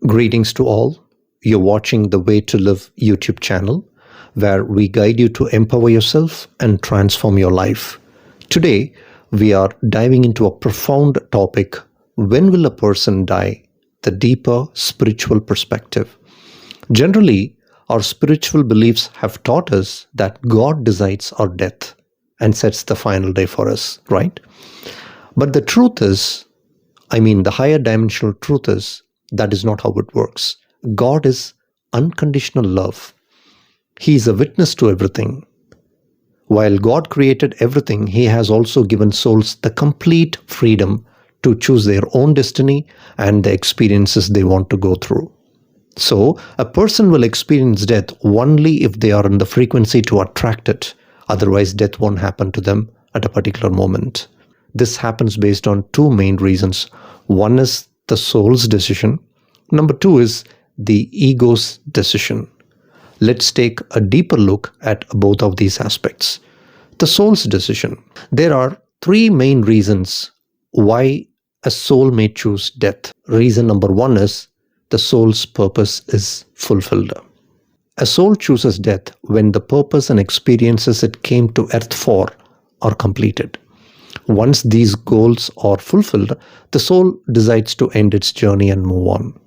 Greetings to all. You're watching the Way to Live YouTube channel, where we guide you to empower yourself and transform your life. Today, we are diving into a profound topic: when will a person die? The deeper spiritual perspective. Generally, our spiritual beliefs have taught us that God decides our death and sets the final day for us, right? But the truth is, the higher dimensional truth is, that is not how it works. God is unconditional love. He is a witness to everything. While God created everything, He has also given souls the complete freedom to choose their own destiny and the experiences they want to go through. So, a person will experience death only if they are in the frequency to attract it. Otherwise, death won't happen to them at a particular moment. This happens based on two main reasons. One is the soul's decision. Number two is the ego's decision. Let's take a deeper look at both of these aspects. The soul's decision. There are three main reasons why a soul may choose death. Reason number one is the soul's purpose is fulfilled. A soul chooses death when the purpose and experiences it came to earth for are completed. Once these goals are fulfilled, the soul decides to end its journey and move on.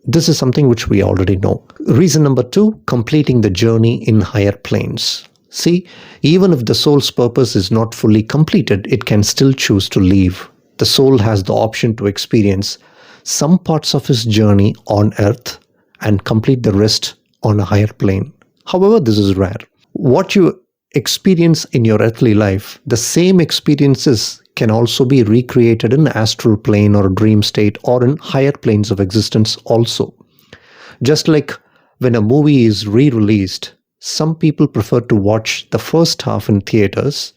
This is something which we already know. Reason number two, completing the journey in higher planes. See, even if the soul's purpose is not fully completed, it can still choose to leave. The soul has the option to experience some parts of his journey on earth and complete the rest on a higher plane. However, this is rare. What you experience in your earthly life, the same experiences can also be recreated in astral plane or dream state or in higher planes of existence also. Just like when a movie is re-released, some people prefer to watch the first half in theaters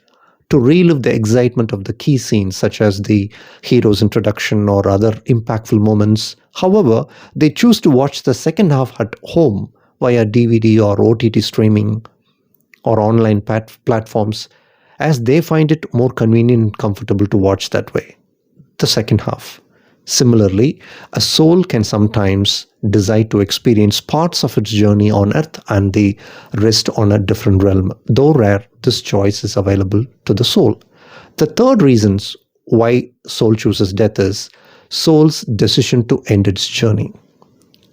to relive the excitement of the key scenes, such as the hero's introduction or other impactful moments. However, they choose to watch the second half at home via DVD or OTT streaming or online platforms, as they find it more convenient and comfortable to watch that way, the second half. Similarly, a soul can sometimes decide to experience parts of its journey on earth and the rest on a different realm. Though rare, this choice is available to the soul. The third reason why soul chooses death is soul's decision to end its journey.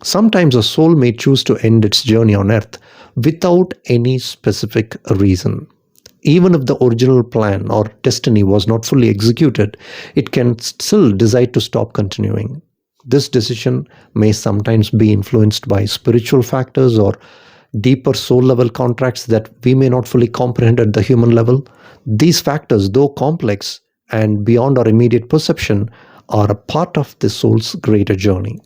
Sometimes a soul may choose to end its journey on earth without any specific reason. Even if the original plan or destiny was not fully executed, it can still decide to stop continuing. This decision may sometimes be influenced by spiritual factors or deeper soul level contracts that we may not fully comprehend at the human level. These factors, though complex and beyond our immediate perception, are a part of the soul's greater journey.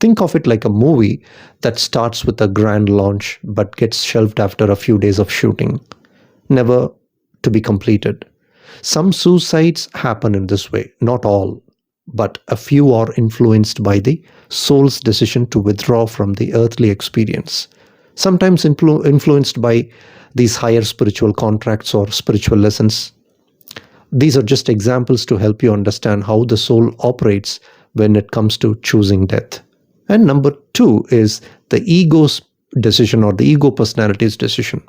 Think of it like a movie that starts with a grand launch but gets shelved after a few days of shooting, never to be completed. Some suicides happen in this way, not all, but a few are influenced by the soul's decision to withdraw from the earthly experience, sometimes influenced by these higher spiritual contracts or spiritual lessons. These are just examples to help you understand how the soul operates when it comes to choosing death. And number two is the ego's decision or the ego personality's decision.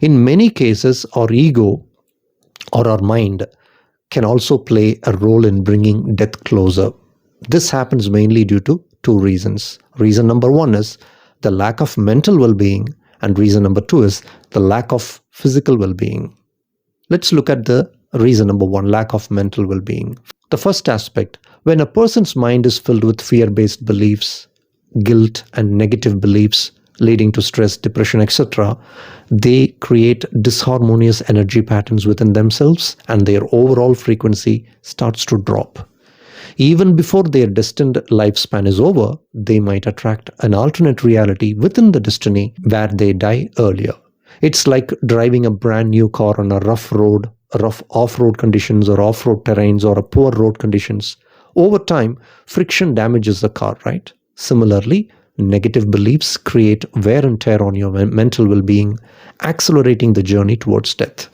In many cases, our ego or our mind can also play a role in bringing death closer. This happens mainly due to two reasons. Reason number one is the lack of mental well-being, and reason number two is the lack of physical well-being. Let's look at the reason number one, lack of mental well-being. The first aspect, when a person's mind is filled with fear-based beliefs, guilt and negative beliefs leading to stress, depression, etc., they create disharmonious energy patterns within themselves and their overall frequency starts to drop. Even before their destined lifespan is over, they might attract an alternate reality within the destiny where they die earlier. It's like driving a brand new car on a rough road, rough off-road conditions or off-road terrains or a poor road conditions. Over time, friction damages the car, right? Similarly, negative beliefs create wear and tear on your mental well-being, accelerating the journey towards death.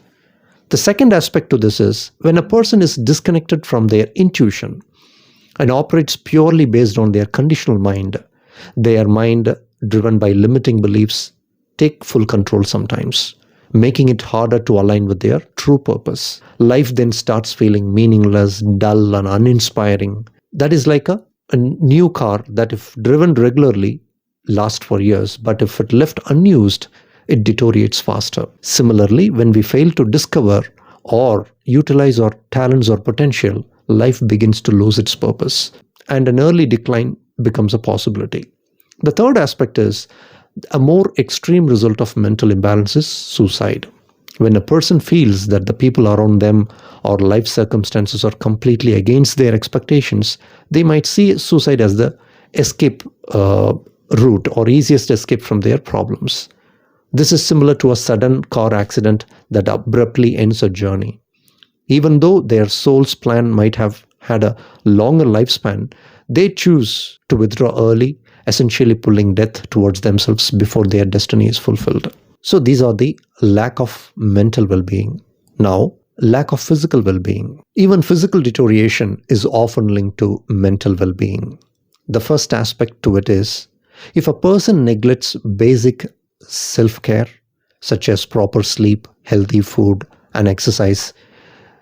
The second aspect to this is when a person is disconnected from their intuition and operates purely based on their conditional mind, Their mind, driven by limiting beliefs, take full control sometimes, making it harder to align with their true purpose. Life then starts feeling meaningless, dull, and uninspiring. That is like a new car that, if driven regularly, lasts for years, but if it left unused, it deteriorates faster. Similarly, when we fail to discover or utilize our talents or potential, life begins to lose its purpose, and an early decline becomes a possibility. The third aspect is a more extreme result of mental imbalance is suicide. When a person feels that the people around them or life circumstances are completely against their expectations, they might see suicide as the escape route or easiest escape from their problems. This is similar to a sudden car accident that abruptly ends a journey. Even though their soul's plan might have had a longer lifespan, they choose to withdraw early, essentially pulling death towards themselves before their destiny is fulfilled. So these are the lack of mental well-being. Now, lack of physical well-being. Even physical deterioration is often linked to mental well-being. The first aspect to it is, if a person neglects basic self-care, such as proper sleep, healthy food, and exercise,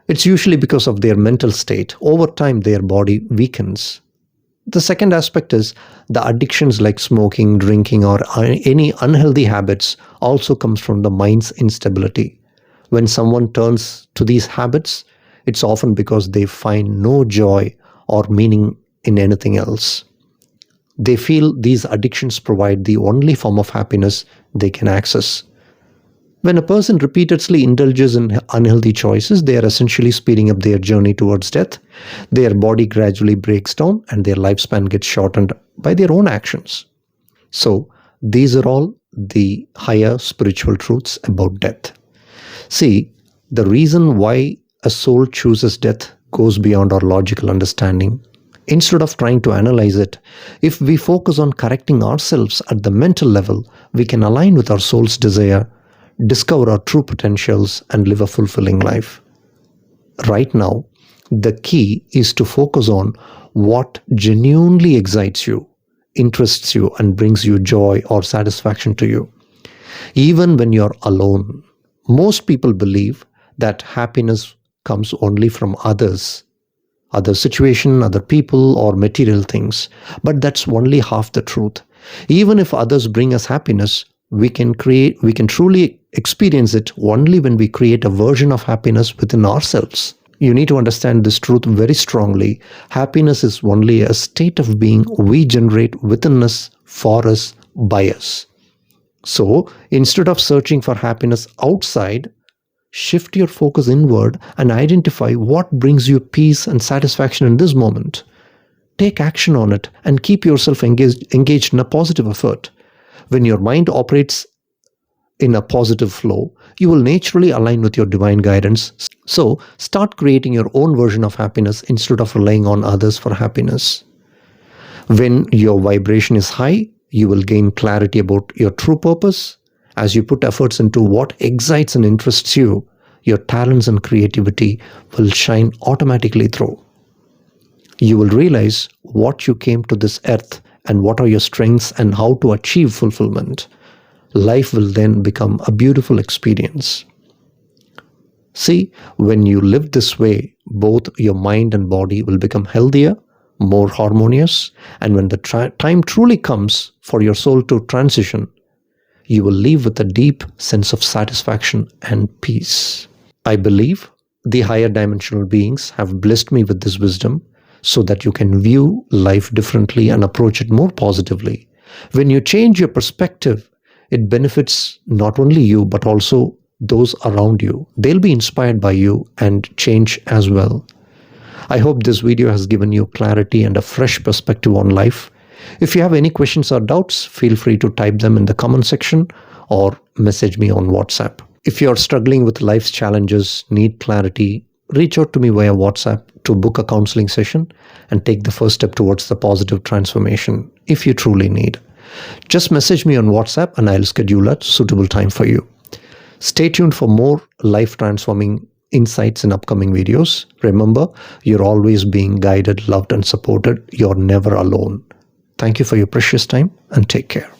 it's usually because of their mental state. Over time, their body weakens. The second aspect is the addictions like smoking, drinking, or any unhealthy habits also comes from the mind's instability. When someone turns to these habits, it's often because they find no joy or meaning in anything else. They feel these addictions provide the only form of happiness they can access. When a person repeatedly indulges in unhealthy choices, they are essentially speeding up their journey towards death. Their body gradually breaks down and their lifespan gets shortened by their own actions. So, these are all the higher spiritual truths about death. See, the reason why a soul chooses death goes beyond our logical understanding. Instead of trying to analyze it, if we focus on correcting ourselves at the mental level, we can align with our soul's desire, discover our true potentials, and live a fulfilling life. Right now, the key is to focus on what genuinely excites you, interests you, and brings you joy or satisfaction to you. Even when you're alone, most people believe that happiness comes only from others, other situation, other people, or material things. But that's only half the truth. Even if others bring us happiness, we can truly experience it only when we create a version of happiness within ourselves. You need to understand this truth very strongly. Happiness is only a state of being we generate within us, for us, by us. So, instead of searching for happiness outside, shift your focus inward and identify what brings you peace and satisfaction in this moment. Take action on it and keep yourself engaged in a positive effort. When your mind operates in a positive flow, you will naturally align with your divine guidance. So, start creating your own version of happiness instead of relying on others for happiness. When your vibration is high, you will gain clarity about your true purpose. As you put efforts into what excites and interests you, your talents and creativity will shine automatically through. You will realize what you came to this earth and what are your strengths and how to achieve fulfillment. Life will then become a beautiful experience. See, when you live this way, both your mind and body will become healthier, more harmonious, and when the time truly comes for your soul to transition, you will leave with a deep sense of satisfaction and peace. I believe the higher dimensional beings have blessed me with this wisdom so that you can view life differently and approach it more positively. When you change your perspective, it benefits not only you but also those around you. They'll be inspired by you and change as well. I hope this video has given you clarity and a fresh perspective on life. If you have any questions or doubts, feel free to type them in the comment section or message me on WhatsApp. If you are struggling with life's challenges, need clarity, reach out to me via WhatsApp to book a counseling session and take the first step towards the positive transformation if you truly need. Just message me on WhatsApp and I'll schedule a suitable time for you. Stay tuned for more life-transforming insights in upcoming videos. Remember, you're always being guided, loved, and supported. You're never alone. Thank you for your precious time and take care.